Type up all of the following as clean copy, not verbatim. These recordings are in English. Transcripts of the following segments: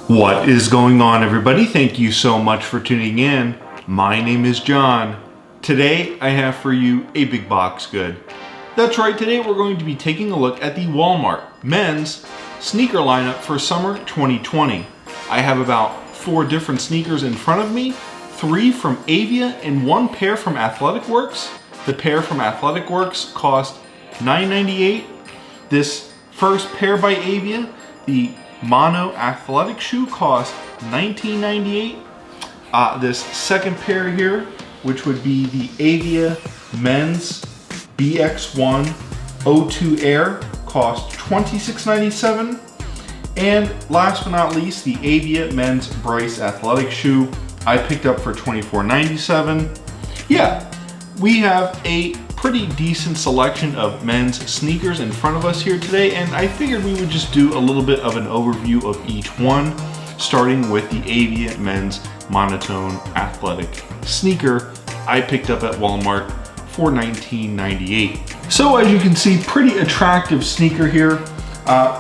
What is going on, everybody? Thank you so much for tuning in. My name is John. Today I have for you a big box good. That's right, today we're going to be taking a look at the Walmart men's sneaker lineup for summer 2020. I have about 4 different sneakers in front of me, 3 from Avia and 1 pair from Athletic Works. The pair from Athletic Works cost $9.98. This first pair by Avia, the mono athletic shoe, cost $19.98. This second pair here, which would be the Avia men's BX1 O2 Air, cost $26.97. And last but not least, the Avia men's Bryce athletic shoe I picked up for $24.97. Yeah, we have a pretty decent selection of men's sneakers in front of us here today, and I figured we would just do a little bit of an overview of each one, starting with the Avia men's monotone athletic sneaker I picked up at Walmart for $19.98. So as you can see, pretty attractive sneaker here.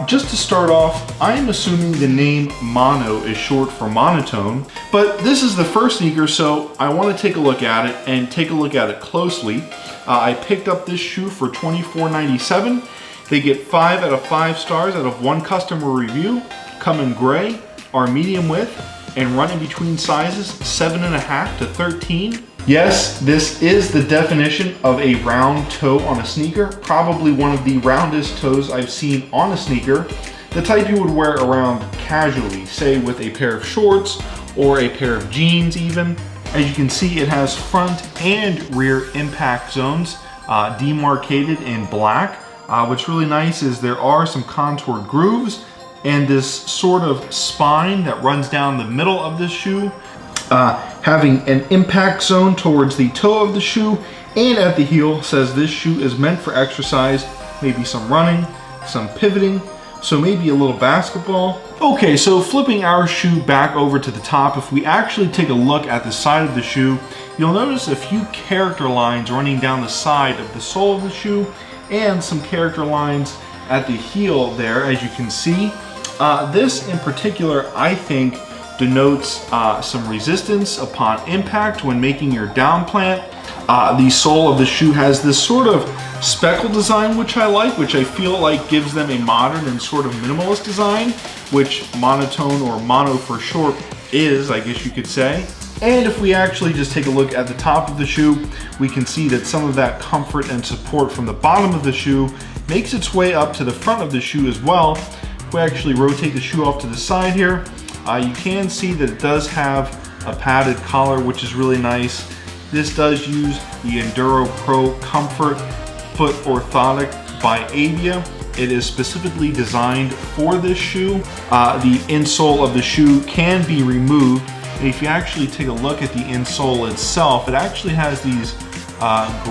Just to start off, I'm assuming the name mono is short for monotone, but this is the first sneaker, so I want to take a look at it and take a look at it closely. I picked up this shoe for $24.97. They get 5 out of 5 stars out of 1 customer review, come in gray, are medium width, and run in between sizes 7.5 to 13. Yes, this is the definition of a round toe on a sneaker, probably one of the roundest toes I've seen on a sneaker, the type you would wear around casually, say with a pair of shorts or a pair of jeans even. As you can see, it has front and rear impact zones demarcated in black. What's really nice is there are some contoured grooves and this sort of spine that runs down the middle of this shoe, having an impact zone towards the toe of the shoe, and at the heel says this shoe is meant for exercise, maybe some running, some pivoting, so maybe a little basketball. Okay, so flipping our shoe back over to the top, if we actually take a look at the side of the shoe, you'll notice a few character lines running down the side of the sole of the shoe and some character lines at the heel there, as you can see. This in particular, I think, denotes some resistance upon impact when making your down plant. The sole of the shoe has this sort of speckle design, which I like, which I feel like gives them a modern and sort of minimalist design, which monotone, or mono for short, is, I guess you could say. And if we actually just take a look at the top of the shoe, we can see that some of that comfort and support from the bottom of the shoe makes its way up to the front of the shoe as well. If we actually rotate the shoe off to the side here, you can see that it does have a padded collar, which is really nice. This does use the Enduro Pro Comfort Foot Orthotic by Avia. It is specifically designed for this shoe. The insole of the shoe can be removed. And if you actually take a look at the insole itself, it actually has these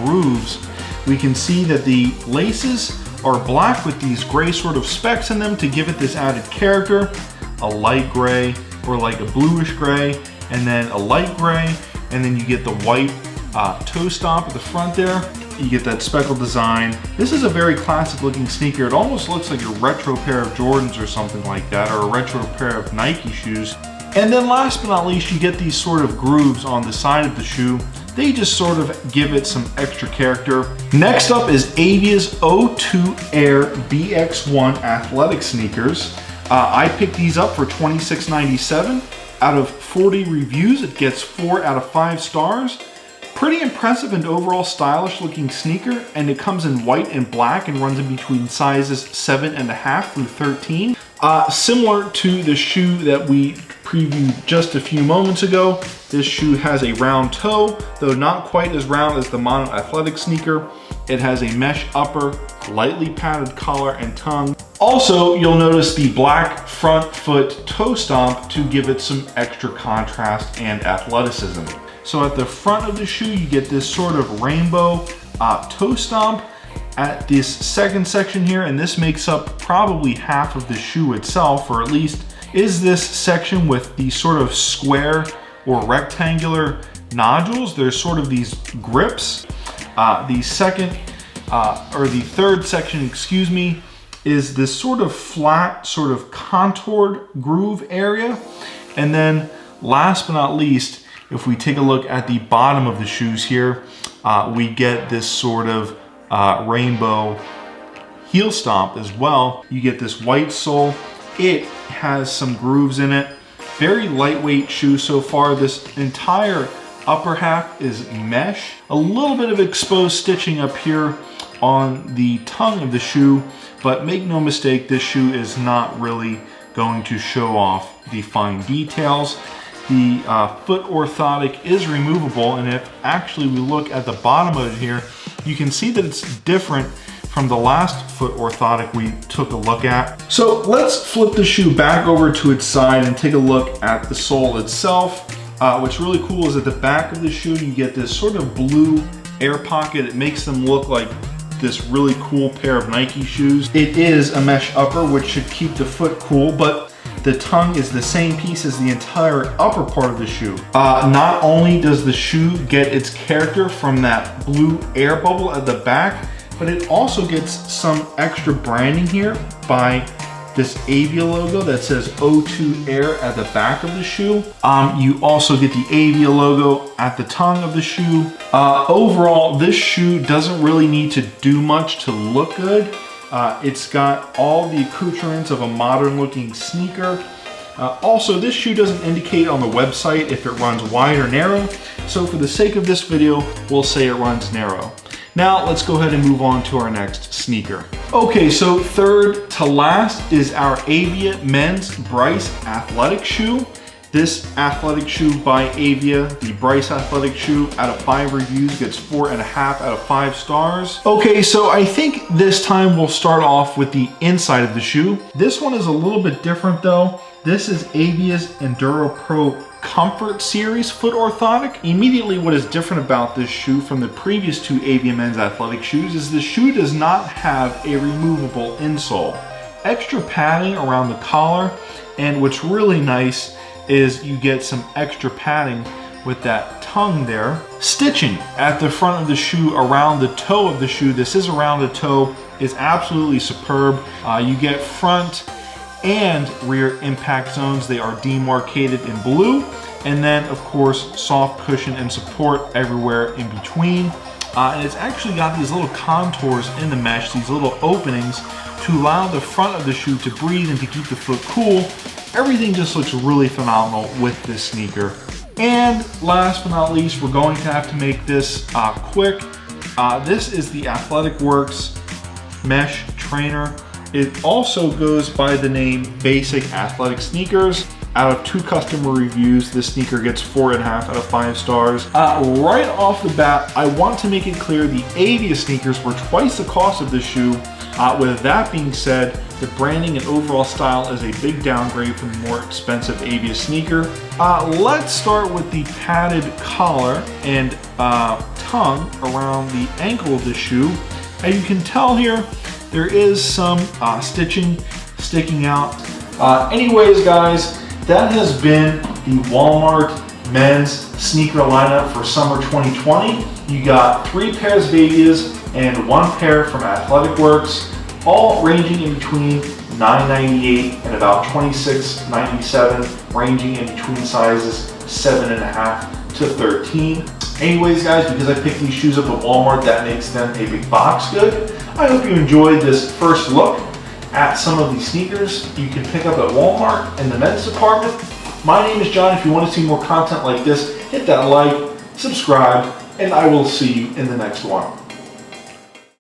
grooves. We can see that the laces are black with these gray sort of specks in them to give it this added character. A light gray, or like a bluish gray, and then a light gray, and then you get the white toe stomp at the front there. You get that speckle design. This is a very classic looking sneaker. It almost looks like a retro pair of Jordans or something like that, or a retro pair of Nike shoes. And then last but not least, you get these sort of grooves on the side of the shoe. They just sort of give it some extra character. Next up is Avia's O2 Air BX1 athletic sneakers. I picked these up for $26.97. Out of 40 reviews, it gets 4 out of 5 stars. Pretty impressive and overall stylish looking sneaker, and it comes in white and black and runs in between sizes 7.5 through 13. Similar to the shoe that we previewed just a few moments ago, this shoe has a round toe, though not quite as round as the mono athletic sneaker. It has a mesh upper, lightly padded collar and tongue. Also, you'll notice the black front foot toe stomp to give it some extra contrast and athleticism. So at the front of the shoe, you get this sort of rainbow toe stomp at this second section here, and this makes up probably half of the shoe itself, or at least is this section with the sort of square or rectangular nodules. There's sort of these grips. The third section, excuse me, is this sort of flat, sort of contoured groove area. And then last but not least, if we take a look at the bottom of the shoes here, we get this sort of rainbow heel stomp as well. You get this white sole. It has some grooves in it. Very lightweight shoe so far. This entire upper half is mesh. A little bit of exposed stitching up here on the tongue of the shoe, but make no mistake, this shoe is not really going to show off the fine details. The foot orthotic is removable, and if actually we look at the bottom of it here, you can see that it's different from the last foot orthotic we took a look at. So let's flip the shoe back over to its side and take a look at the sole itself. What's really cool is at the back of the shoe, you get this sort of blue air pocket. It makes them look like this really cool pair of Nike shoes. It is a mesh upper, which should keep the foot cool, but the tongue is the same piece as the entire upper part of the shoe. Not only does the shoe get its character from that blue air bubble at the back, but it also gets some extra branding here by this Avia logo that says O2 Air at the back of the shoe. You also get the Avia logo at the tongue of the shoe. Overall, this shoe doesn't really need to do much to look good. It's got all the accoutrements of a modern looking sneaker. Also, this shoe doesn't indicate on the website if it runs wide or narrow. So for the sake of this video, we'll say it runs narrow. Now let's go ahead and move on to our next sneaker. Okay, so third to last is our Avia men's Bryce athletic shoe. This athletic shoe by Avia, the Bryce athletic shoe, out of 5 reviews gets 4.5 out of 5 stars. Okay, so I think this time we'll start off with the inside of the shoe. This one is a little bit different though. This is Avia's Enduro Pro Comfort Series foot orthotic. Immediately, what is different about this shoe from the previous 2 Avia men's athletic shoes is the shoe does not have a removable insole. Extra padding around the collar, and what's really nice is you get some extra padding with that tongue there. Stitching at the front of the shoe around the toe of the shoe, this is around the toe, is absolutely superb. You get front and rear impact zones. They are demarcated in blue, and then of course soft cushion and support everywhere in between. And it's actually got these little contours in the mesh, these little openings to allow the front of the shoe to breathe and to keep the foot cool. Everything just looks really phenomenal with this sneaker. And last but not least, we're going to have to make this quick. This is the Athletic Works mesh trainer. It also goes by the name Basic Athletic Sneakers. Out of 2 customer reviews, this sneaker gets 4.5 out of 5 stars. Right off the bat, I want to make it clear the Avia sneakers were twice the cost of this shoe. With that being said, the branding and overall style is a big downgrade from the more expensive Avia sneaker. Let's start with the padded collar and tongue around the ankle of the shoe. As you can tell here, there is some stitching sticking out. Anyways, guys, that has been the Walmart men's sneaker lineup for summer 2020. You got 3 pairs of Avias and 1 pair from Athletic Works, all ranging in between $9.98 and about $26.97, ranging in between sizes 7.5 to 13. Anyways, guys, because I picked these shoes up at Walmart, that makes them a big box good. I hope you enjoyed this first look at some of these sneakers you can pick up at Walmart in the men's department. My name is John. If you want to see more content like this, hit that like, subscribe, and I will see you in the next one.